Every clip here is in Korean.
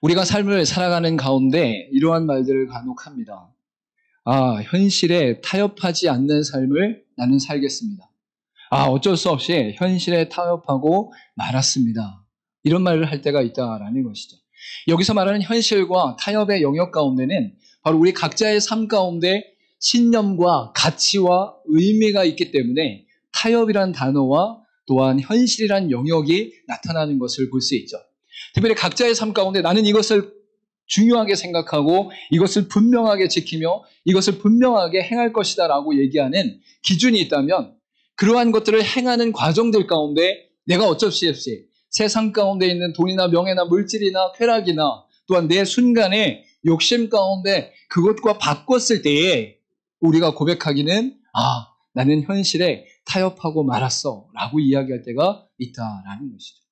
우리가 삶을 살아가는 가운데 이러한 말들을 간혹 합니다. 현실에 타협하지 않는 삶을 나는 살겠습니다. 어쩔 수 없이 현실에 타협하고 말았습니다. 이런 말을 할 때가 있다라는 것이죠. 여기서 말하는 현실과 타협의 영역 가운데는 바로 우리 각자의 삶 가운데 신념과 가치와 의미가 있기 때문에 타협이란 단어와 또한 현실이란 영역이 나타나는 것을 볼 수 있죠. 특별히 각자의 삶 가운데 나는 이것을 중요하게 생각하고 이것을 분명하게 지키며 이것을 분명하게 행할 것이다 라고 얘기하는 기준이 있다면 그러한 것들을 행하는 과정들 가운데 내가 어쩔 수 없이 세상 가운데 있는 돈이나 명예나 물질이나 쾌락이나 또한 내 순간의 욕심 가운데 그것과 바꿨을 때에 우리가 고백하기는 나는 현실에 타협하고 말았어 라고 이야기할 때가 있다라는 것이죠.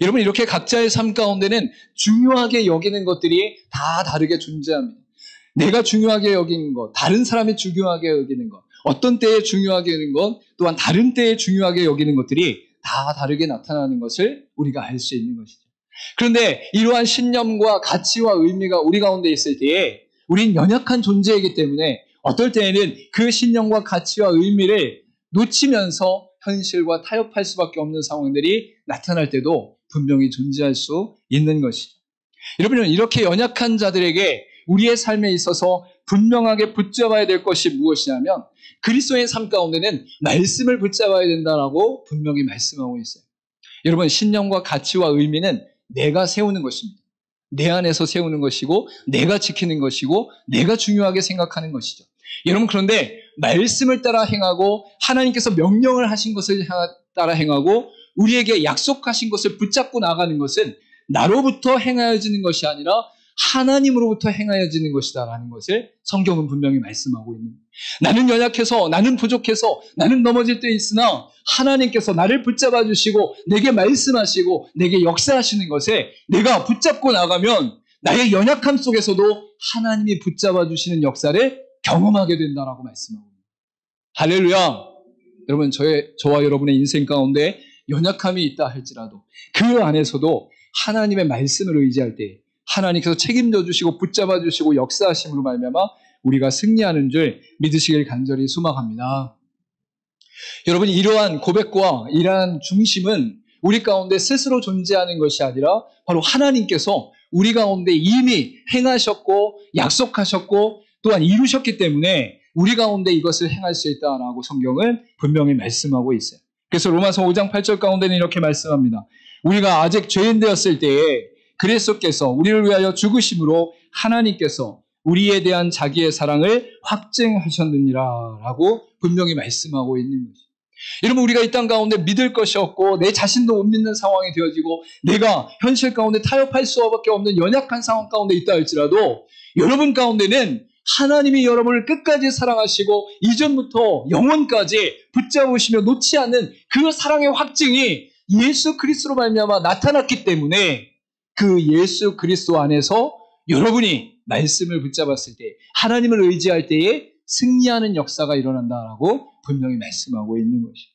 여러분, 이렇게 각자의 삶 가운데는 중요하게 여기는 것들이 다 다르게 존재합니다. 내가 중요하게 여기는 것, 다른 사람이 중요하게 여기는 것, 어떤 때에 중요하게 여기는 것, 또한 다른 때에 중요하게 여기는 것들이 다 다르게 나타나는 것을 우리가 알 수 있는 것이죠. 그런데 이러한 신념과 가치와 의미가 우리 가운데 있을 때에 우린 연약한 존재이기 때문에 어떨 때에는 그 신념과 가치와 의미를 놓치면서 현실과 타협할 수밖에 없는 상황들이 나타날 때도 분명히 존재할 수 있는 것이죠. 여러분, 이렇게 연약한 자들에게 우리의 삶에 있어서 분명하게 붙잡아야 될 것이 무엇이냐면 그리스도의 삶 가운데는 말씀을 붙잡아야 된다라고 분명히 말씀하고 있어요. 여러분, 신념과 가치와 의미는 내가 세우는 것입니다. 내 안에서 세우는 것이고 내가 지키는 것이고 내가 중요하게 생각하는 것이죠. 여러분, 그런데 말씀을 따라 행하고 하나님께서 명령을 하신 것을 따라 행하고 우리에게 약속하신 것을 붙잡고 나가는 것은 나로부터 행하여지는 것이 아니라 하나님으로부터 행하여지는 것이다라는 것을 성경은 분명히 말씀하고 있는 거예요. 나는 연약해서, 나는 부족해서, 나는 넘어질 때 있으나 하나님께서 나를 붙잡아 주시고 내게 말씀하시고 내게 역사하시는 것에 내가 붙잡고 나가면 나의 연약함 속에서도 하나님이 붙잡아 주시는 역사를 경험하게 된다라고 말씀하고 있습니다. 할렐루야! 여러분, 저와 여러분의 인생 가운데 연약함이 있다 할지라도 그 안에서도 하나님의 말씀을 의지할 때 하나님께서 책임져 주시고 붙잡아 주시고 역사하심으로 말미암아 우리가 승리하는 줄 믿으시길 간절히 소망합니다. 여러분, 이러한 고백과 이러한 중심은 우리 가운데 스스로 존재하는 것이 아니라 바로 하나님께서 우리 가운데 이미 행하셨고 약속하셨고 또한 이루셨기 때문에 우리 가운데 이것을 행할 수 있다라고 성경은 분명히 말씀하고 있어요. 그래서 로마서 5장 8절 가운데는 이렇게 말씀합니다. 우리가 아직 죄인 되었을 때에 그리스도께서 우리를 위하여 죽으심으로 하나님께서 우리에 대한 자기의 사랑을 확증하셨느니라 라고 분명히 말씀하고 있는 것이죠. 여러분, 우리가 이 땅 가운데 믿을 것이 없고 내 자신도 못 믿는 상황이 되어지고 내가 현실 가운데 타협할 수밖에 없는 연약한 상황 가운데 있다 할지라도 여러분 가운데는 하나님이 여러분을 끝까지 사랑하시고 이전부터 영원까지 붙잡으시며 놓지 않는 그 사랑의 확증이 예수 그리스도로 말미암아 나타났기 때문에 그 예수 그리스도 안에서 여러분이 말씀을 붙잡았을 때 하나님을 의지할 때에 승리하는 역사가 일어난다라고 분명히 말씀하고 있는 것이죠.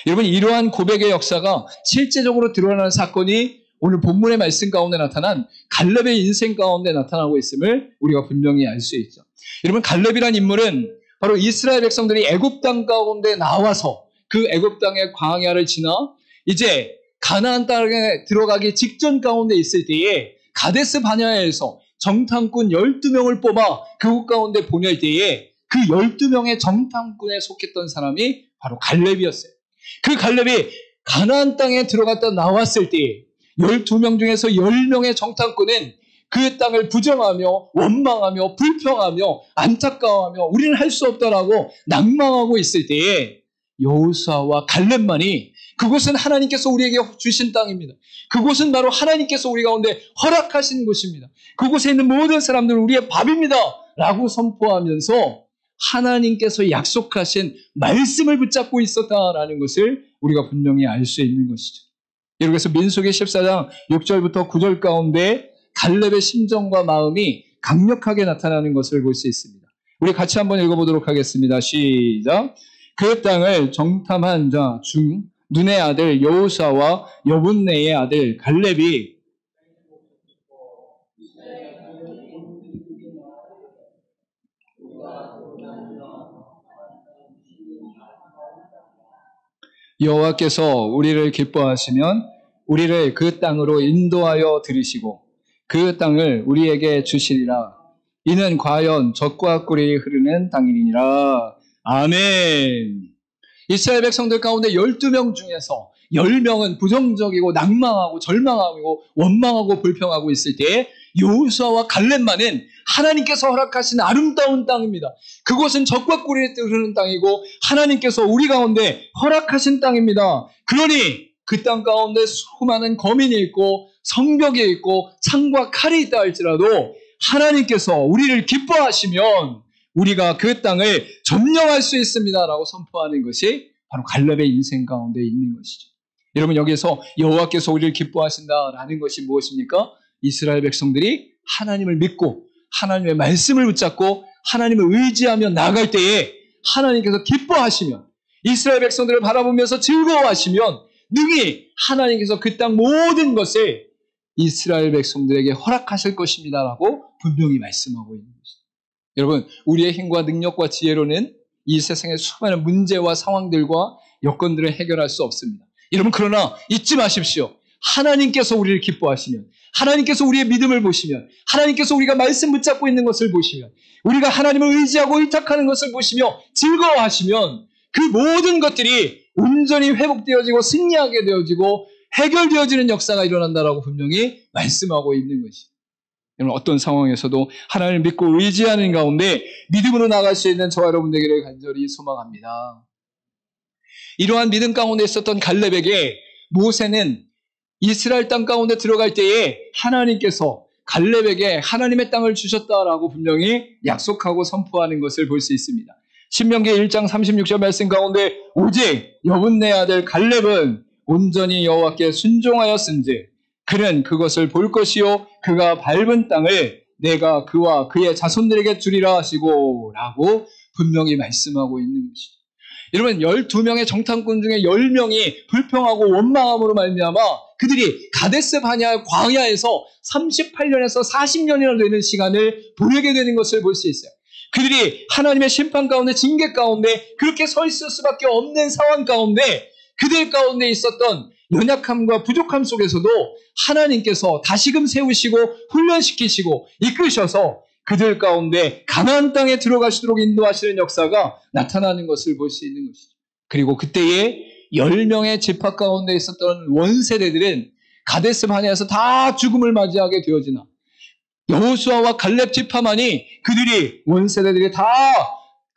여러분, 이러한 고백의 역사가 실제적으로 드러나는 사건이 오늘 본문의 말씀 가운데 나타난 갈렙의 인생 가운데 나타나고 있음을 우리가 분명히 알 수 있죠. 여러분, 갈렙이란 인물은 바로 이스라엘 백성들이 애굽 땅 가운데 나와서 그 애굽 땅의 광야를 지나 이제 가나안 땅에 들어가기 직전 가운데 있을 때에 가데스 바네아에서 정탐꾼 12명을 뽑아 그곳 가운데 보낼 때에 그 12명의 정탐꾼에 속했던 사람이 바로 갈렙이었어요. 그 갈렙이 가나안 땅에 들어갔다 나왔을 때에 12명 중에서 10명의 정탐꾼은 그 땅을 부정하며 원망하며 불평하며 안타까워하며 우리는 할 수 없다라고 낭망하고 있을 때에 여호수아와 갈렙만이 그곳은 하나님께서 우리에게 주신 땅입니다. 그곳은 바로 하나님께서 우리 가운데 허락하신 곳입니다. 그곳에 있는 모든 사람들은 우리의 밥입니다 라고 선포하면서 하나님께서 약속하신 말씀을 붙잡고 있었다라는 것을 우리가 분명히 알 수 있는 것이죠. 그래서 민수기 14장 6절부터 9절 가운데 갈렙의 심정과 마음이 강력하게 나타나는 것을 볼 수 있습니다. 우리 같이 한번 읽어보도록 하겠습니다. 시작. 그 땅을 정탐한 자 중 눈의 아들 여호수아와 여분네의 아들 갈렙이 여호와께서 우리를 기뻐하시면 우리를 그 땅으로 인도하여 들이시고 그 땅을 우리에게 주시리라. 이는 과연 젖과 꿀이 흐르는 땅이니라. 아멘. 이스라엘 백성들 가운데 12명 중에서 10명은 부정적이고 낭망하고 절망하고 원망하고 불평하고 있을 때 여호수아와 갈렙만은 하나님께서 허락하신 아름다운 땅입니다. 그곳은 젖과 꿀이 흐르는 땅이고 하나님께서 우리 가운데 허락하신 땅입니다. 그러니 그 땅 가운데 수많은 거민이 있고 성벽이 있고 창과 칼이 있다 할지라도 하나님께서 우리를 기뻐하시면 우리가 그 땅을 점령할 수 있습니다라고 선포하는 것이 바로 갈렙의 인생 가운데 있는 것이죠. 여러분, 여기에서 여호와께서 우리를 기뻐하신다라는 것이 무엇입니까? 이스라엘 백성들이 하나님을 믿고 하나님의 말씀을 붙잡고 하나님을 의지하며 나아갈 때에 하나님께서 기뻐하시면, 이스라엘 백성들을 바라보면서 즐거워하시면 능히 하나님께서 그 땅 모든 것을 이스라엘 백성들에게 허락하실 것입니다라고 분명히 말씀하고 있는 것입니다. 여러분, 우리의 힘과 능력과 지혜로는 이 세상의 수많은 문제와 상황들과 여건들을 해결할 수 없습니다. 여러분, 그러나 잊지 마십시오. 하나님께서 우리를 기뻐하시면, 하나님께서 우리의 믿음을 보시면, 하나님께서 우리가 말씀 붙잡고 있는 것을 보시면, 우리가 하나님을 의지하고 의탁하는 것을 보시며 즐거워하시면 그 모든 것들이 온전히 회복되어지고 승리하게 되어지고 해결되어지는 역사가 일어난다라고 분명히 말씀하고 있는 것입니다. 여러분, 어떤 상황에서도 하나님을 믿고 의지하는 가운데 믿음으로 나갈 수 있는 저와 여러분 되기를 간절히 소망합니다. 이러한 믿음 가운데 있었던 갈렙에게 모세는 이스라엘 땅 가운데 들어갈 때에 하나님께서 갈렙에게 하나님의 땅을 주셨다라고 분명히 약속하고 선포하는 것을 볼 수 있습니다. 신명기 1장 36절 말씀 가운데 오직 여분네 아들 갈렙은 온전히 여호와께 순종하였은즉 그는 그것을 볼 것이요 그가 밟은 땅을 내가 그와 그의 자손들에게 주리라 하시고 라고 분명히 말씀하고 있는 것이죠. 여러분, 12명의 정탐꾼 중에 10명이 불평하고 원망함으로 말미암아 그들이 가데스 바네아 광야에서 38년에서 40년이나 되는 시간을 보내게 되는 것을 볼 수 있어요. 그들이 하나님의 심판 가운데, 징계 가운데 그렇게 서 있을 수밖에 없는 상황 가운데 그들 가운데 있었던 연약함과 부족함 속에서도 하나님께서 다시금 세우시고 훈련시키시고 이끄셔서 그들 가운데 가나안 땅에 들어가시도록 인도하시는 역사가 나타나는 것을 볼 수 있는 것이죠. 그리고 그때에 10명의 지파 가운데 있었던 원세대들은 가데스 바네아에서 다 죽음을 맞이하게 되어지나 여호수아와 갈렙 지파만이 그들이 원세대들이 다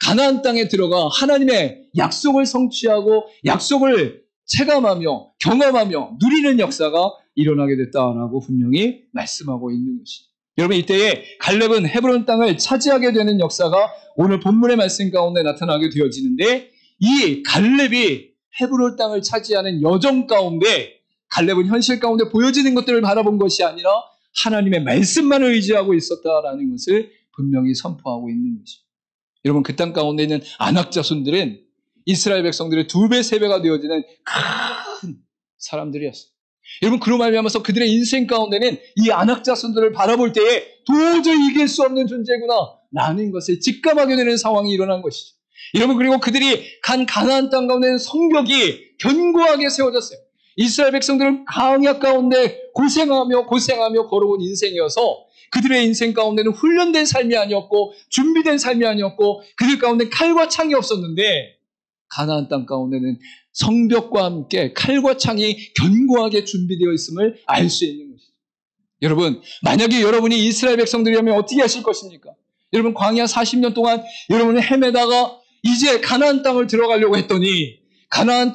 가나안 땅에 들어가 하나님의 약속을 성취하고 약속을 체감하며 경험하며 누리는 역사가 일어나게 됐다라고 분명히 말씀하고 있는 것이죠. 여러분, 이때에 갈렙은 헤브론 땅을 차지하게 되는 역사가 오늘 본문의 말씀 가운데 나타나게 되어지는데, 이 갈렙이 헤브론 땅을 차지하는 여정 가운데 갈렙은 현실 가운데 보여지는 것들을 바라본 것이 아니라 하나님의 말씀만을 의지하고 있었다라는 것을 분명히 선포하고 있는 것입니다. 여러분, 그 땅 가운데 있는 아낙 자손들은 이스라엘 백성들의 2배, 3배가 되어지는 큰 사람들이었어요. 여러분, 그로 말미암아서 그들의 인생 가운데는 이 아낙 자손들을 바라볼 때에 도저히 이길 수 없는 존재구나 라는 것을 직감하게 되는 상황이 일어난 것이죠. 여러분, 그리고 그들이 간 가나안 땅 가운데는 성벽이 견고하게 세워졌어요. 이스라엘 백성들은 광야 가운데 고생하며 걸어온 인생이어서 그들의 인생 가운데는 훈련된 삶이 아니었고 준비된 삶이 아니었고 그들 가운데 칼과 창이 없었는데, 가나안 땅 가운데는 성벽과 함께 칼과 창이 견고하게 준비되어 있음을 알 수 있는 것이죠. 여러분, 만약에 여러분이 이스라엘 백성들이라면 어떻게 하실 것입니까? 여러분, 광야 40년 동안 여러분은 헤매다가 이제 가나안 땅을 들어가려고 했더니 가나안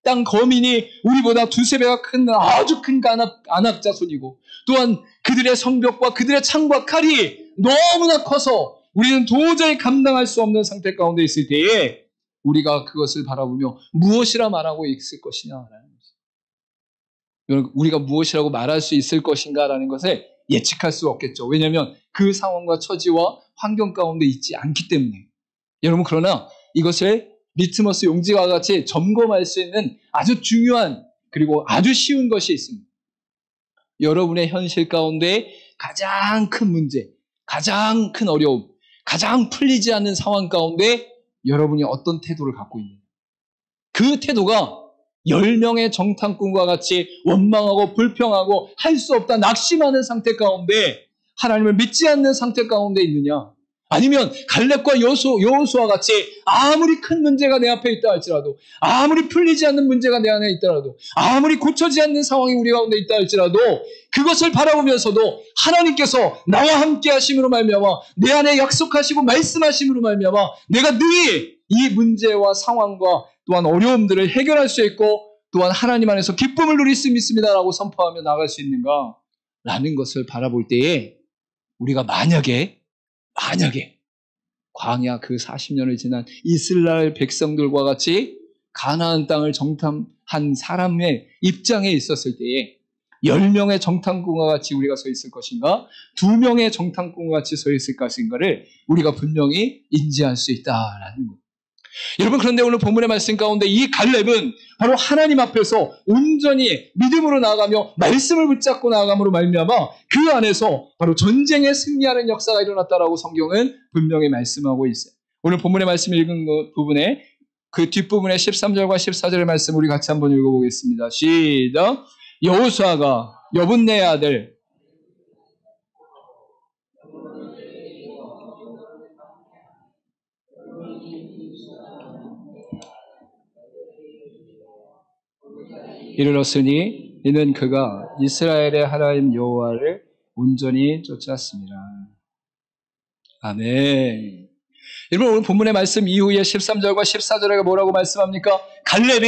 땅 거민이 우리보다 2~3배가 큰 아주 큰 아낙 자손이고 또한 그들의 성벽과 그들의 창과 칼이 너무나 커서 우리는 도저히 감당할 수 없는 상태 가운데 있을 때에 우리가 그것을 바라보며 무엇이라 말하고 있을 것이냐라는 것입니다. 우리가 무엇이라고 말할 수 있을 것인가라는 것을 예측할 수 없겠죠. 왜냐하면 그 상황과 처지와 환경 가운데 있지 않기 때문에. 여러분, 그러나 이것을 리트머스 용지와 같이 점검할 수 있는 아주 중요한 그리고 아주 쉬운 것이 있습니다. 여러분의 현실 가운데 가장 큰 문제, 가장 큰 어려움, 가장 풀리지 않는 상황 가운데 여러분이 어떤 태도를 갖고 있는가. 그 태도가 10명의 정탐꾼과 같이 원망하고 불평하고 할 수 없다 낙심하는 상태 가운데 하나님을 믿지 않는 상태 가운데 있느냐? 아니면 갈렙과 여호수아와 같이 아무리 큰 문제가 내 앞에 있다 할지라도, 아무리 풀리지 않는 문제가 내 안에 있더라도, 아무리 고쳐지지 않는 상황이 우리 가운데 있다 할지라도 그것을 바라보면서도 하나님께서 나와 함께 하심으로 말미암아 내 안에 약속하시고 말씀하심으로 말미암아 내가 늘 이 문제와 상황과 또한 어려움들을 해결할 수 있고 또한 하나님 안에서 기쁨을 누릴 수 있습니다라고 선포하며 나갈 수 있는가? 라는 것을 바라볼 때에 우리가 만약에 광야 그 40년을 지난 이스라엘 백성들과 같이 가나안 땅을 정탐한 사람의 입장에 있었을 때에 10명의 정탐꾼과 같이 우리가 서 있을 것인가? 2명의 정탐꾼과 같이 서 있을 것인가를 우리가 분명히 인지할 수 있다라는 것. 여러분, 그런데 오늘 본문의 말씀 가운데 이 갈렙은 바로 하나님 앞에서 온전히 믿음으로 나아가며 말씀을 붙잡고 나아감으로 말미암아 그 안에서 바로 전쟁에 승리하는 역사가 일어났다라고 성경은 분명히 말씀하고 있어요. 오늘 본문의 말씀 읽은 부분에 그 뒷부분의 13절과 14절의 말씀 우리 같이 한번 읽어보겠습니다. 시작. 여호수아가 여분네의 아들 이르렀으니 이는 그가 이스라엘의 하나님 여호와를 온전히 쫓았습니다. 아멘. 여러분, 오늘 본문의 말씀 이후에 13절과 14절에 뭐라고 말씀합니까? 갈렙이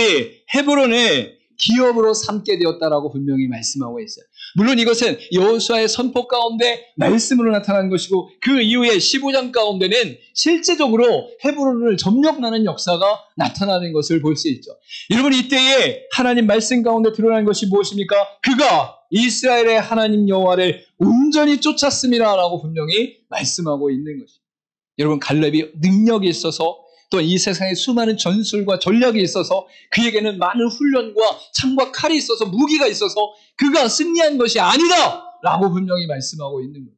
헤브론을 기업으로 삼게 되었다라고 분명히 말씀하고 있어요. 물론 이것은 여호수아의 선포 가운데 말씀으로 나타난 것이고 그 이후에 15장 가운데는 실제적으로 헤브론을 점령하는 역사가 나타나는 것을 볼 수 있죠. 여러분, 이때에 하나님 말씀 가운데 드러난 것이 무엇입니까? 그가 이스라엘의 하나님 여호와를 온전히 쫓았습니다 라고 분명히 말씀하고 있는 것이죠. 여러분, 갈렙이 능력이 있어서 또 이 세상에 수많은 전술과 전략이 있어서 그에게는 많은 훈련과 창과 칼이 있어서 무기가 있어서 그가 승리한 것이 아니다 라고 분명히 말씀하고 있는 거예요.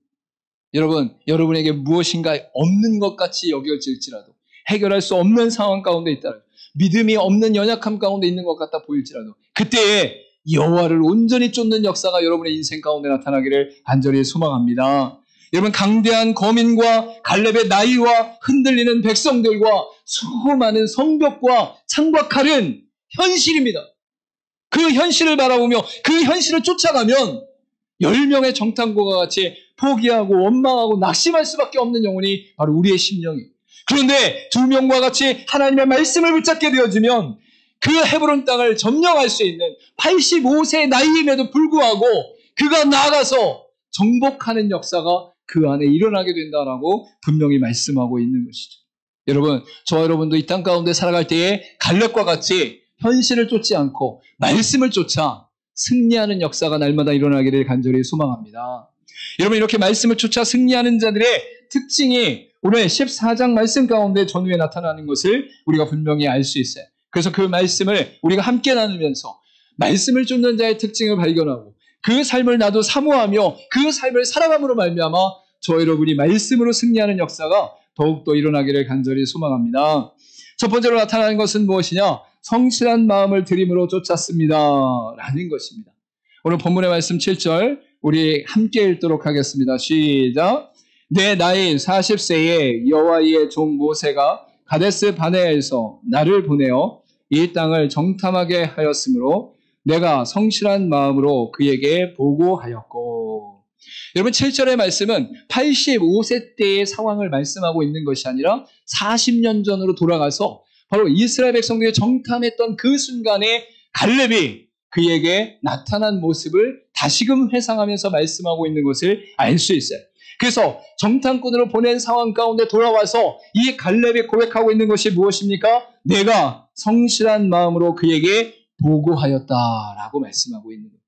여러분, 여러분에게 무엇인가 없는 것 같이 여겨질지라도 해결할 수 없는 상황 가운데 있다, 믿음이 없는 연약함 가운데 있는 것 같다 보일지라도 그때에 여호와를 온전히 쫓는 역사가 여러분의 인생 가운데 나타나기를 간절히 소망합니다. 여러분, 강대한 거민과 갈렙의 나이와 흔들리는 백성들과 수많은 성벽과 창과 칼은 현실입니다. 그 현실을 바라보며 그 현실을 쫓아가면 10명의 정탐꾼과 같이 포기하고 원망하고 낙심할 수밖에 없는 영혼이 바로 우리의 심령이에요. 그런데 2명과 같이 하나님의 말씀을 붙잡게 되어지면 그 헤브론 땅을 점령할 수 있는 85세의 나이임에도 불구하고 그가 나아가서 정복하는 역사가 그 안에 일어나게 된다라고 분명히 말씀하고 있는 것이죠. 여러분, 저와 여러분도 이 땅 가운데 살아갈 때에 갈렙과 같이 현실을 쫓지 않고 말씀을 쫓아 승리하는 역사가 날마다 일어나기를 간절히 소망합니다. 여러분, 이렇게 말씀을 쫓아 승리하는 자들의 특징이 오늘 14장 말씀 가운데 전후에 나타나는 것을 우리가 분명히 알 수 있어요. 그래서 그 말씀을 우리가 함께 나누면서 말씀을 쫓는 자의 특징을 발견하고 그 삶을 나도 사모하며 그 삶을 살아감으로 말미암아 저 여러분이 말씀으로 승리하는 역사가 더욱더 일어나기를 간절히 소망합니다. 첫 번째로 나타나는 것은 무엇이냐? 성실한 마음을 들임으로 쫓았습니다 라는 것입니다. 오늘 본문의 말씀 7절 우리 함께 읽도록 하겠습니다. 시작. 내 나이 40세에 여호와의 종 모세가 가데스 바네아에서 나를 보내어 이 땅을 정탐하게 하였으므로 내가 성실한 마음으로 그에게 보고하였고. 여러분, 7절의 말씀은 85세 때의 상황을 말씀하고 있는 것이 아니라 40년 전으로 돌아가서 바로 이스라엘 백성들이 정탐했던 그 순간에 갈렙이 그에게 나타난 모습을 다시금 회상하면서 말씀하고 있는 것을 알 수 있어요. 그래서 정탐꾼으로 보낸 상황 가운데 돌아와서 이 갈렙이 고백하고 있는 것이 무엇입니까? 내가 성실한 마음으로 그에게 보고하였다라고 말씀하고 있는 거예요.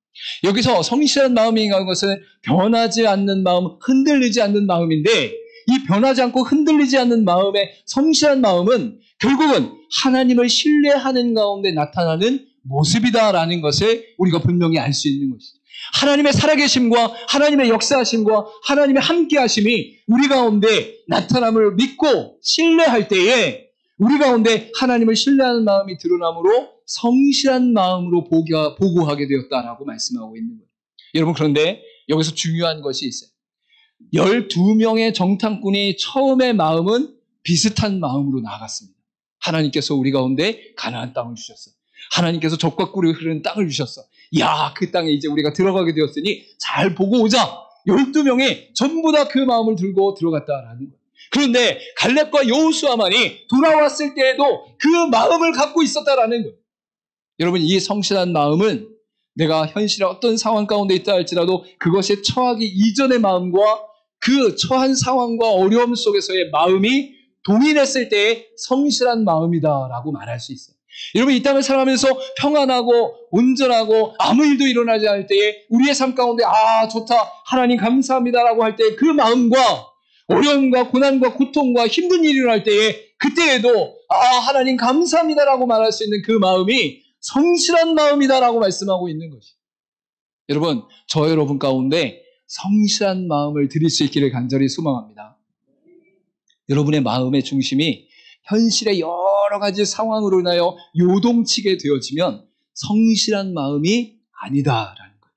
여기서 성실한 마음이라는 것은 변하지 않는 마음, 흔들리지 않는 마음인데 이 변하지 않고 흔들리지 않는 마음의 성실한 마음은 결국은 하나님을 신뢰하는 가운데 나타나는 모습이다라는 것을 우리가 분명히 알 수 있는 것이죠. 하나님의 살아계심과 하나님의 역사하심과 하나님의 함께하심이 우리 가운데 나타남을 믿고 신뢰할 때에 우리 가운데 하나님을 신뢰하는 마음이 드러나므로 성실한 마음으로 보고하게 되었다라고 말씀하고 있는 거예요. 여러분, 그런데 여기서 중요한 것이 있어요. 12명의 정탐꾼이 처음의 마음은 비슷한 마음으로 나아갔습니다. 하나님께서 우리 가운데 가나안 땅을 주셨어. 하나님께서 젖과 꿀이 흐르는 땅을 주셨어. 야, 그 땅에 이제 우리가 들어가게 되었으니 잘 보고 오자. 12명이 전부 다 그 마음을 들고 들어갔다라는 거예요. 그런데 갈렙과 여호수아만이 돌아왔을 때에도 그 마음을 갖고 있었다라는 거예요. 여러분, 이 성실한 마음은 내가 현실의 어떤 상황 가운데 있다 할지라도 그것에 처하기 이전의 마음과 그 처한 상황과 어려움 속에서의 마음이 동일했을 때의 성실한 마음이다라고 말할 수 있어요. 여러분, 이 땅을 살아가면서 평안하고 온전하고 아무 일도 일어나지 않을 때에 우리의 삶 가운데 좋다, 하나님 감사합니다라고 할 때 그 마음과 어려움과 고난과 고통과 힘든 일이 일어날 때에 그때에도 하나님 감사합니다라고 말할 수 있는 그 마음이 성실한 마음이다라고 말씀하고 있는 것이. 여러분, 저 여러분 가운데 성실한 마음을 드릴 수 있기를 간절히 소망합니다. 여러분의 마음의 중심이 현실의 여러 가지 상황으로 인하여 요동치게 되어지면 성실한 마음이 아니다라는 거예요.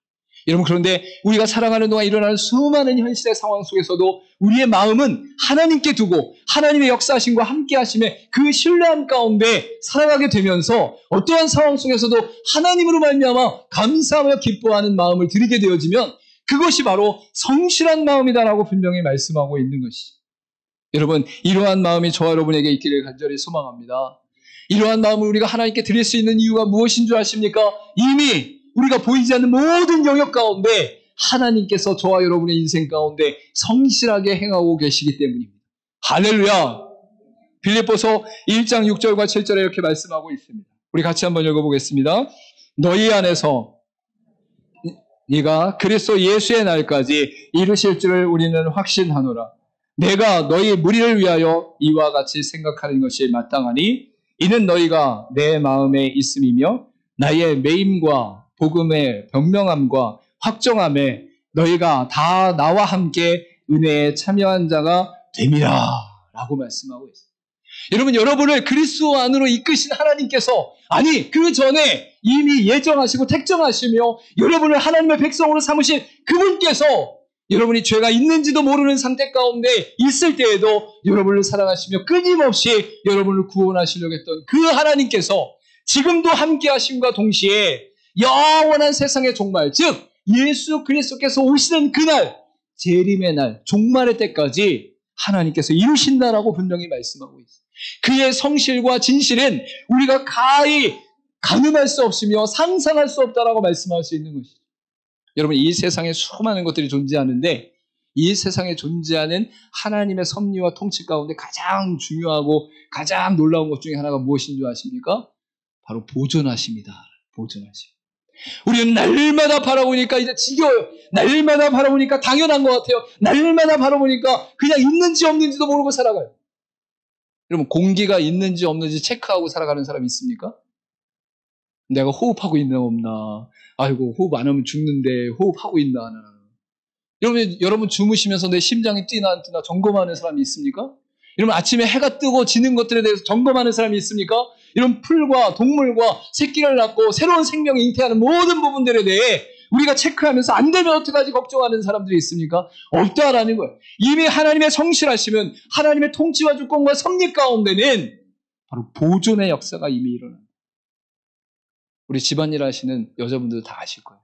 여러분, 그런데 우리가 살아가는 동안 일어나는 수많은 현실의 상황 속에서도 우리의 마음은 하나님께 두고 하나님의 역사하심과 함께하심의 그 신뢰함 가운데 살아가게 되면서 어떠한 상황 속에서도 하나님으로 말미암아 감사하며 기뻐하는 마음을 드리게 되어지면 그것이 바로 성실한 마음이다라고 분명히 말씀하고 있는 것이죠. 여러분, 이러한 마음이 저와 여러분에게 있기를 간절히 소망합니다. 이러한 마음을 우리가 하나님께 드릴 수 있는 이유가 무엇인 줄 아십니까? 이미 우리가 보이지 않는 모든 영역 가운데 하나님께서 저와 여러분의 인생 가운데 성실하게 행하고 계시기 때문입니다. 할렐루야! 빌립보서 1장 6절과 7절에 이렇게 말씀하고 있습니다. 우리 같이 한번 읽어보겠습니다. 너희 안에서 네가 그리스도 예수의 날까지 이르실 줄을 우리는 확신하노라. 내가 너희 무리를 위하여 이와 같이 생각하는 것이 마땅하니 이는 너희가 내 마음에 있음이며 나의 매임과 복음의 변명함과 확정함에 너희가 다 나와 함께 은혜에 참여한 자가 됨이라 라고 말씀하고 있어요. 여러분, 여러분을 그리스도 안으로 이끄신 하나님께서 그 전에 이미 예정하시고 택정하시며 여러분을 하나님의 백성으로 삼으신 그분께서 여러분이 죄가 있는지도 모르는 상태 가운데 있을 때에도 여러분을 사랑하시며 끊임없이 여러분을 구원하시려고 했던 그 하나님께서 지금도 함께 하심과 동시에 영원한 세상의 종말, 즉 예수 그리스도께서 오시는 그날, 재림의 날, 종말의 때까지 하나님께서 이루신다라고 분명히 말씀하고 있어요. 그의 성실과 진실은 우리가 가히 가늠할 수 없으며 상상할 수 없다라고 말씀할 수 있는 것이죠. 여러분, 이 세상에 수많은 것들이 존재하는데 이 세상에 존재하는 하나님의 섭리와 통치 가운데 가장 중요하고 가장 놀라운 것 중에 하나가 무엇인 줄 아십니까? 바로 보존하심이다. 보존하심. 우리는 날마다 바라보니까 이제 지겨워요. 날마다 바라보니까 당연한 것 같아요. 날마다 바라보니까 그냥 있는지 없는지도 모르고 살아가요. 여러분, 공기가 있는지 없는지 체크하고 살아가는 사람이 있습니까? 내가 호흡하고 있나 없나. 아이고, 호흡 안 하면 죽는데 호흡하고 있나 안 하나. 여러분 주무시면서 내 심장이 뛰나 안 뛰나 점검하는 사람이 있습니까? 여러분, 아침에 해가 뜨고 지는 것들에 대해서 점검하는 사람이 있습니까? 이런 풀과 동물과 새끼를 낳고 새로운 생명이 잉태하는 모든 부분들에 대해 우리가 체크하면서 안 되면 어떡하지 걱정하는 사람들이 있습니까? 없다라는 거예요. 이미 하나님의 성실하시면 하나님의 통치와 주권과 섭리 가운데는 바로 보존의 역사가 이미 일어납니다. 우리 집안일 하시는 여자분들도 다 아실 거예요.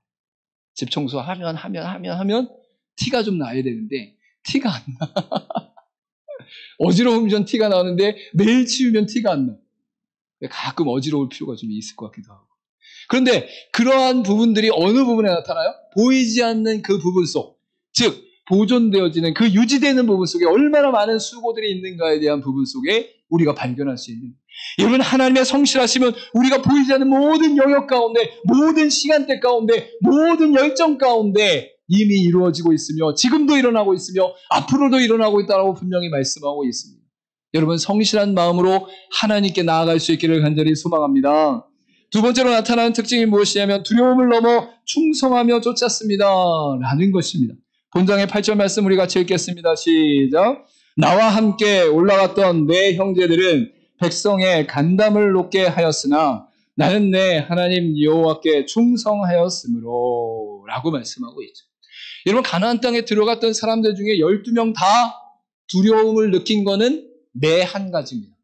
집 청소하면 티가 좀 나야 되는데 티가 안 나. 어지러우면 티가 나는데 매일 치우면 티가 안 나. 가끔 어지러울 필요가 좀 있을 것 같기도 하고. 그런데 그러한 부분들이 어느 부분에 나타나요? 보이지 않는 그 부분 속, 즉 보존되어지는 그 유지되는 부분 속에 얼마나 많은 수고들이 있는가에 대한 부분 속에 우리가 발견할 수 있는. 여러분, 하나님의 성실하시면 우리가 보이지 않는 모든 영역 가운데, 모든 시간대 가운데, 모든 열정 가운데 이미 이루어지고 있으며 지금도 일어나고 있으며 앞으로도 일어나고 있다고 분명히 말씀하고 있습니다. 여러분, 성실한 마음으로 하나님께 나아갈 수 있기를 간절히 소망합니다. 두 번째로 나타나는 특징이 무엇이냐면 두려움을 넘어 충성하며 쫓았습니다 라는 것입니다. 본장의 8절 말씀 우리 같이 읽겠습니다. 시작. 나와 함께 올라갔던 내 형제들은 백성의 간담을 높게 하였으나 나는 내 하나님 여호와께 충성하였으므로 라고 말씀하고 있죠. 여러분, 가나안 땅에 들어갔던 사람들 중에 12명 다 두려움을 느낀 거는 매 한 가지입니다.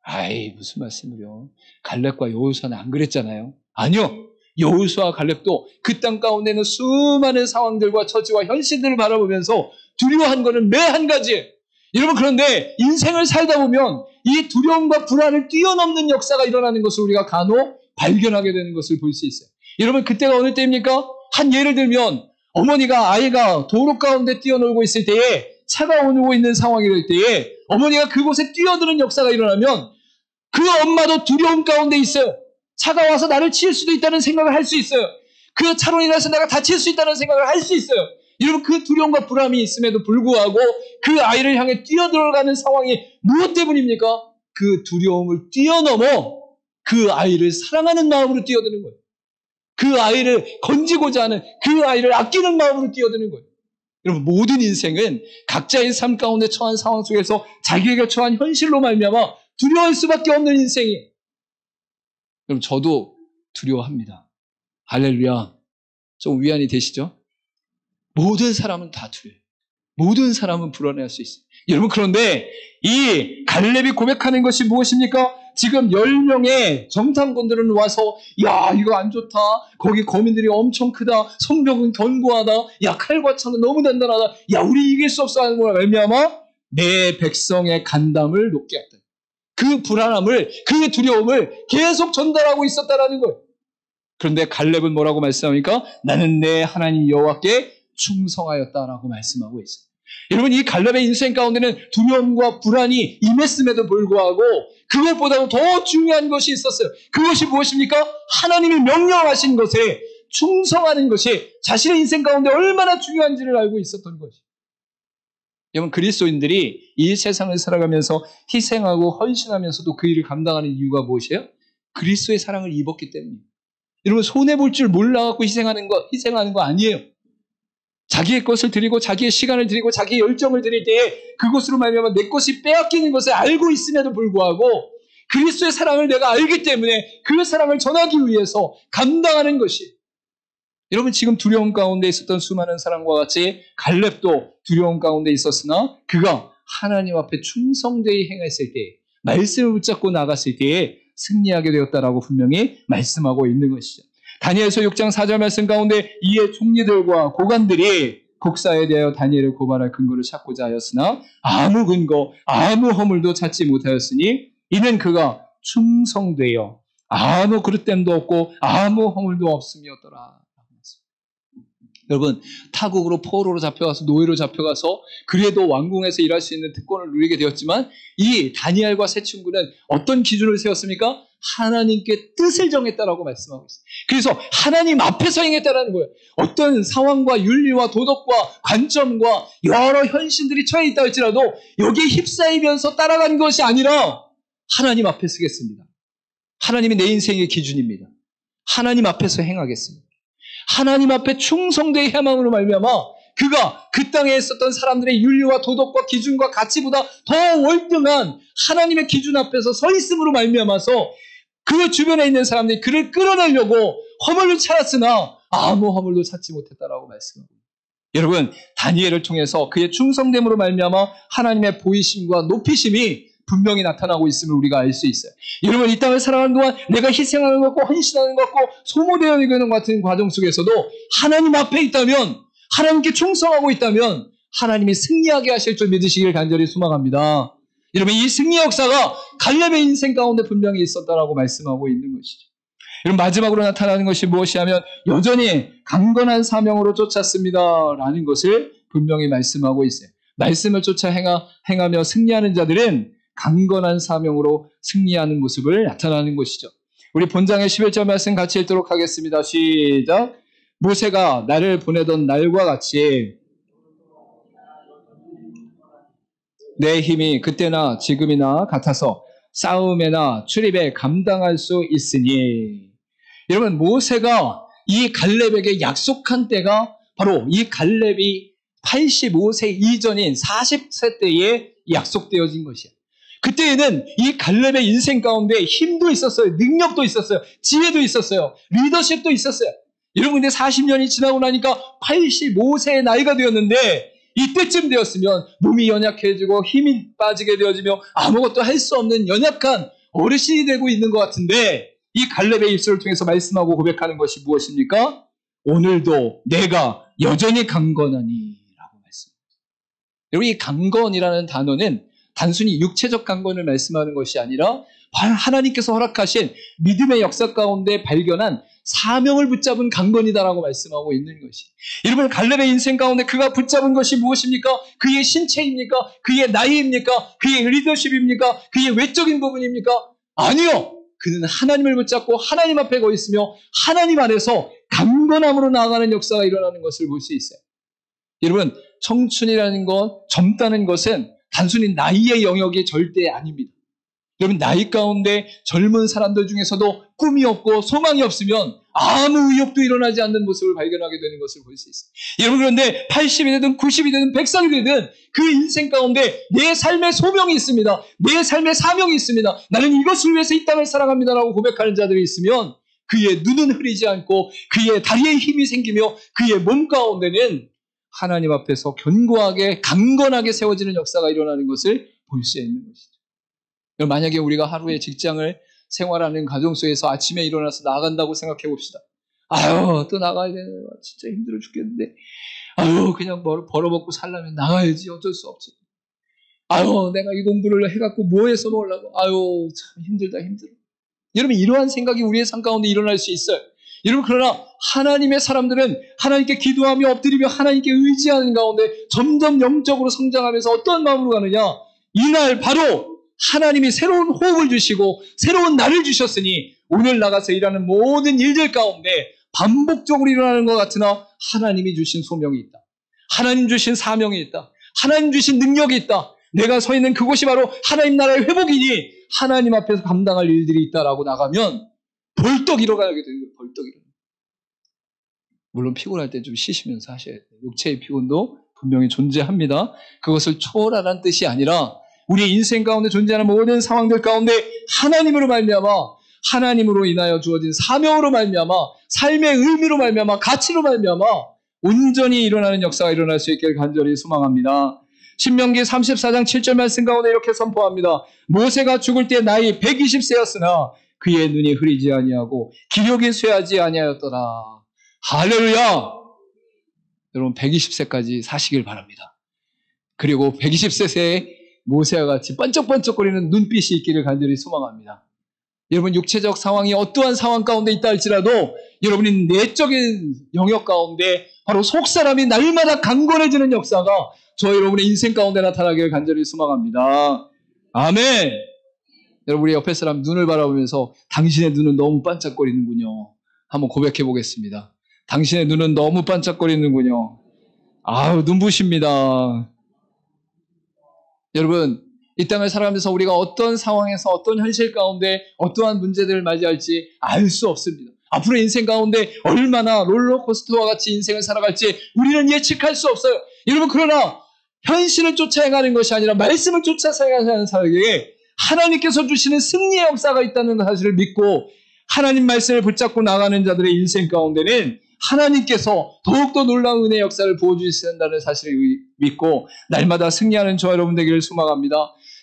아이, 무슨 말씀이요. 갈렙과 여호수아는 안 그랬잖아요. 아니요. 여호수아와 갈렙도 그 땅 가운데는 수많은 상황들과 처지와 현실들을 바라보면서 두려워한 거는 매 한 가지. 여러분, 그런데 인생을 살다 보면 이 두려움과 불안을 뛰어넘는 역사가 일어나는 것을 우리가 간혹 발견하게 되는 것을 볼 수 있어요. 여러분, 그때가 어느 때입니까? 한 예를 들면 어머니가 아이가 도로 가운데 뛰어놀고 있을 때에 차가 오고 있는 상황이 될 때에 어머니가 그곳에 뛰어드는 역사가 일어나면 그 엄마도 두려움 가운데 있어요. 차가 와서 나를 치일 수도 있다는 생각을 할 수 있어요. 그 차로 인해서 내가 다칠 수 있다는 생각을 할 수 있어요. 여러분, 그 두려움과 불안이 있음에도 불구하고 그 아이를 향해 뛰어들어가는 상황이 무엇 때문입니까? 그 두려움을 뛰어넘어 그 아이를 사랑하는 마음으로 뛰어드는 거예요. 그 아이를 건지고자 하는, 그 아이를 아끼는 마음으로 뛰어드는 거예요. 여러분, 모든 인생은 각자의 삶 가운데 처한 상황 속에서 자기에게 처한 현실로 말미암아 두려워할 수밖에 없는 인생이에요. 그럼 저도 두려워합니다. 할렐루야. 좀 위안이 되시죠? 모든 사람은 다 두려워요. 모든 사람은 불안해할 수 있어요. 여러분, 그런데 이 갈렙이 고백하는 것이 무엇입니까? 지금 10명의 정탐꾼들은 와서 야, 이거 안 좋다. 거기 거민들이 엄청 크다. 성벽은 견고하다. 야, 칼과 창은 너무 단단하다. 야, 우리 이길 수 없어 하는 거라 말미암아 내 백성의 간담을 높게 했다. 그 불안함을, 그 두려움을 계속 전달하고 있었다라는 거예요. 그런데 갈렙은 뭐라고 말씀합니까? 나는 내 하나님 여호와께 충성하였다라고 말씀하고 있어요. 여러분, 이 갈렙의 인생 가운데는 두려움과 불안이 임했음에도 불구하고 그것보다도 더 중요한 것이 있었어요. 그것이 무엇입니까? 하나님이 명령하신 것에 충성하는 것이 자신의 인생 가운데 얼마나 중요한지를 알고 있었던 것이에요. 여러분, 그리스도인들이 이 세상을 살아가면서 희생하고 헌신하면서도 그 일을 감당하는 이유가 무엇이에요? 그리스도의 사랑을 입었기 때문이에요. 여러분, 손해볼 줄 몰라갖고 희생하는 거 아니에요. 자기의 것을 드리고 자기의 시간을 드리고 자기의 열정을 드릴 때에 그것으로 말미암아 내 것이 빼앗기는 것을 알고 있음에도 불구하고 그리스도의 사랑을 내가 알기 때문에 그 사랑을 전하기 위해서 감당하는 것이, 여러분, 지금 두려움 가운데 있었던 수많은 사람과 같이 갈렙도 두려움 가운데 있었으나 그가 하나님 앞에 충성되이 행했을 때, 말씀을 붙잡고 나갔을 때에 승리하게 되었다라고 분명히 말씀하고 있는 것이죠. 다니엘서 6장 4절 말씀 가운데 이에 총리들과 고관들이 국사에 대하여 다니엘을 고발할 근거를 찾고자 하였으나 아무 근거, 아무 허물도 찾지 못하였으니 이는 그가 충성되어 아무 그릇됨도 없고 아무 허물도 없음이었더라. 여러분, 타국으로 포로로 잡혀가서 노예로 잡혀가서 그래도 왕궁에서 일할 수 있는 특권을 누리게 되었지만 이 다니엘과 세 친구는 어떤 기준을 세웠습니까? 하나님께 뜻을 정했다라고 말씀하고 있어요. 그래서 하나님 앞에서 행했다라는 거예요. 어떤 상황과 윤리와 도덕과 관점과 여러 현실들이 처해 있다 할지라도 여기에 휩싸이면서 따라간 것이 아니라 하나님 앞에 쓰겠습니다. 하나님이 내 인생의 기준입니다. 하나님 앞에서 행하겠습니다. 하나님 앞에 충성되이 해함으로 말미암아 그가 그 땅에 있었던 사람들의 윤리와 도덕과 기준과 가치보다 더 월등한 하나님의 기준 앞에서 서 있음으로 말미암아서 그 주변에 있는 사람들이 그를 끌어내려고 허물을 찾았으나 아무 허물도 찾지 못했다라고 말씀합니다. 여러분, 다니엘을 통해서 그의 충성됨으로 말미암아 하나님의 보이심과 높이심이 분명히 나타나고 있음을 우리가 알 수 있어요. 여러분, 이 땅을 살아가는 동안 내가 희생하는 것 같고 헌신하는 것 같고 소모되어 있는 것 같은 과정 속에서도 하나님 앞에 있다면, 하나님께 충성하고 있다면 하나님이 승리하게 하실 줄 믿으시길 간절히 소망합니다. 여러분, 이 승리 역사가 갈렙의 인생 가운데 분명히 있었다라고 말씀하고 있는 것이죠. 여러분, 마지막으로 나타나는 것이 무엇이냐면 여전히 강건한 사명으로 쫓았습니다 라는 것을 분명히 말씀하고 있어요. 말씀을 쫓아 행하며 승리하는 자들은 강건한 사명으로 승리하는 모습을 나타나는 것이죠. 우리 본장의 11절 말씀 같이 읽도록 하겠습니다. 시작. 모세가 나를 보내던 날과 같이 내 힘이 그때나 지금이나 같아서 싸움에나 출입에 감당할 수 있으니. 여러분, 모세가 이 갈렙에게 약속한 때가 바로 이 갈렙이 85세 이전인 40세 때에 약속되어진 것이에요. 그때에는 이 갈렙의 인생 가운데 힘도 있었어요. 능력도 있었어요. 지혜도 있었어요. 리더십도 있었어요. 여러분, 근데 40년이 지나고 나니까 85세의 나이가 되었는데, 이때쯤 되었으면 몸이 연약해지고 힘이 빠지게 되어지며 아무것도 할 수 없는 연약한 어르신이 되고 있는 것 같은데, 이 갈렙의 입술을 통해서 말씀하고 고백하는 것이 무엇입니까? 오늘도 내가 여전히 강건하니 라고 말씀합니다. 여러분, 이 강건이라는 단어는 단순히 육체적 강건을 말씀하는 것이 아니라 하나님께서 허락하신 믿음의 역사 가운데 발견한 사명을 붙잡은 강건이다라고 말씀하고 있는 것이. 여러분, 갈렙의 인생 가운데 그가 붙잡은 것이 무엇입니까? 그의 신체입니까? 그의 나이입니까? 그의 리더십입니까? 그의 외적인 부분입니까? 아니요. 그는 하나님을 붙잡고 하나님 앞에 거 있으며 하나님 안에서 강건함으로 나아가는 역사가 일어나는 것을 볼 수 있어요. 여러분, 청춘이라는 것, 젊다는 것은 단순히 나이의 영역이 절대 아닙니다. 여러분, 나이 가운데 젊은 사람들 중에서도 꿈이 없고 소망이 없으면 아무 의욕도 일어나지 않는 모습을 발견하게 되는 것을 볼 수 있어요. 여러분, 그런데 80이 되든 90이 되든 100살이 되든 그 인생 가운데 내 삶의 소명이 있습니다. 내 삶의 사명이 있습니다. 나는 이것을 위해서 이 땅을 살아갑니다라고 고백하는 자들이 있으면 그의 눈은 흐리지 않고 그의 다리에 힘이 생기며 그의 몸 가운데는 하나님 앞에서 견고하게 강건하게 세워지는 역사가 일어나는 것을 볼 수 있는 것이죠. 만약에 우리가 하루에 직장을 생활하는 가정 속에서 아침에 일어나서 나간다고 생각해 봅시다. 아유, 또 나가야 되네. 진짜 힘들어 죽겠는데. 아유, 그냥 벌어먹고 살려면 나가야지. 어쩔 수 없지. 아유, 내가 이 공부를 해갖고 뭐 해서 먹으려고. 아유, 참 힘들다, 힘들어. 여러분, 이러한 생각이 우리의 삶 가운데 일어날 수 있어요. 여러분, 그러나 하나님의 사람들은 하나님께 기도하며 엎드리며 하나님께 의지하는 가운데 점점 영적으로 성장하면서 어떤 마음으로 가느냐? 이날 바로 하나님이 새로운 호흡을 주시고 새로운 날을 주셨으니 오늘 나가서 일하는 모든 일들 가운데 반복적으로 일어나는 것 같으나 하나님이 주신 소명이 있다. 하나님 주신 사명이 있다. 하나님 주신 능력이 있다. 내가 서 있는 그곳이 바로 하나님 나라의 회복이니 하나님 앞에서 감당할 일들이 있다라고 나가면 벌떡 일어나게 되는 거예요. 벌떡 일어나. 물론 피곤할 때 좀 쉬시면서 하셔야 돼요. 육체의 피곤도 분명히 존재합니다. 그것을 초월하라는 뜻이 아니라 우리의 인생 가운데 존재하는 모든 상황들 가운데 하나님으로 말미암아 하나님으로 인하여 주어진 사명으로 말미암아 삶의 의미로 말미암아 가치로 말미암아 온전히 일어나는 역사가 일어날 수 있기를 간절히 소망합니다. 신명기 34장 7절 말씀 가운데 이렇게 선포합니다. 모세가 죽을 때 나이 120세였으나 그의 눈이 흐리지 아니하고 기력이 쇠하지 아니하였더라. 할렐루야! 여러분 120세까지 사시길 바랍니다. 그리고 120세에 모세와 같이 반짝반짝거리는 눈빛이 있기를 간절히 소망합니다. 여러분 육체적 상황이 어떠한 상황 가운데 있다 할지라도 여러분이 내적인 영역 가운데 바로 속사람이 날마다 강건해지는 역사가 저 여러분의 인생 가운데 나타나기를 간절히 소망합니다. 아멘. 여러분 우리 옆에 사람 눈을 바라보면서 당신의 눈은 너무 반짝거리는군요. 한번 고백해 보겠습니다. 당신의 눈은 너무 반짝거리는군요. 아우 눈부십니다. 여러분 이 땅을 살아가면서 우리가 어떤 상황에서 어떤 현실 가운데 어떠한 문제들을 맞이할지 알 수 없습니다. 앞으로 인생 가운데 얼마나 롤러코스터와 같이 인생을 살아갈지 우리는 예측할 수 없어요. 여러분 그러나 현실을 쫓아가는 것이 아니라 말씀을 쫓아가는 사람에게 하나님께서 주시는 승리의 역사가 있다는 사실을 믿고 하나님 말씀을 붙잡고 나가는 자들의 인생 가운데는 하나님께서 더욱더 놀라운 은혜의 역사를 부어주신다는 사실을 믿고 날마다 승리하는 저와 여러분 되기를 소망합니다.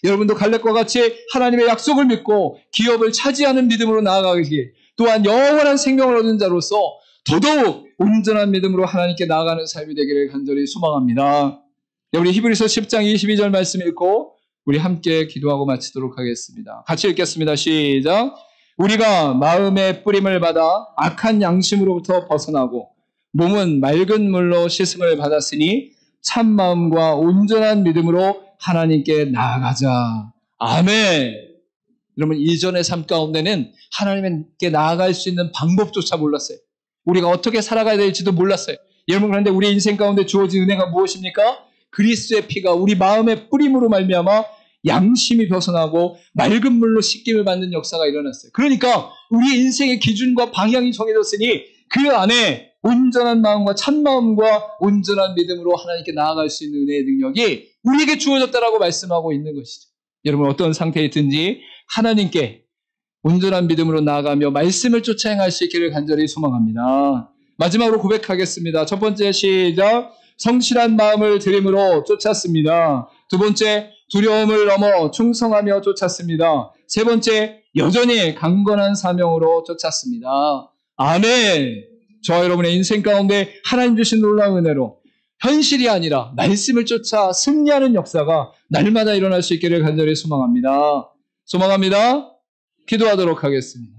여러분도 갈렙과 같이 하나님의 약속을 믿고 기업을 차지하는 믿음으로 나아가길 또한 영원한 생명을 얻은 자로서 더더욱 온전한 믿음으로 하나님께 나아가는 삶이 되기를 간절히 소망합니다. 우리 히브리서 10장 22절 말씀 읽고 우리 함께 기도하고 마치도록 하겠습니다. 같이 읽겠습니다. 시작. 우리가 마음의 뿌림을 받아 악한 양심으로부터 벗어나고 몸은 맑은 물로 씻음을 받았으니 참 마음과 온전한 믿음으로 하나님께 나아가자. 아멘. 여러분 이전의 삶 가운데는 하나님께 나아갈 수 있는 방법조차 몰랐어요. 우리가 어떻게 살아가야 될지도 몰랐어요. 여러분 그런데 우리 인생 가운데 주어진 은혜가 무엇입니까? 그리스도의 피가 우리 마음의 뿌림으로 말미암아 양심이 벗어나고 맑은 물로 씻김을 받는 역사가 일어났어요. 그러니까 우리의 인생의 기준과 방향이 정해졌으니 그 안에 온전한 마음과 참마음과 온전한 믿음으로 하나님께 나아갈 수 있는 은혜의 능력이 우리에게 주어졌다라고 말씀하고 있는 것이죠. 여러분 어떤 상태에 있든지 하나님께 온전한 믿음으로 나아가며 말씀을 쫓아 행할 수 있기를 간절히 소망합니다. 마지막으로 고백하겠습니다. 첫 번째 시작. 성실한 마음을 들임으로 쫓았습니다. 두 번째, 두려움을 넘어 충성하며 쫓았습니다. 세 번째, 여전히 강건한 사명으로 쫓았습니다. 아멘. 저와 여러분의 인생 가운데 하나님 주신 놀라운 은혜로 현실이 아니라 말씀을 쫓아 승리하는 역사가 날마다 일어날 수 있기를 간절히 소망합니다. 기도하도록 하겠습니다.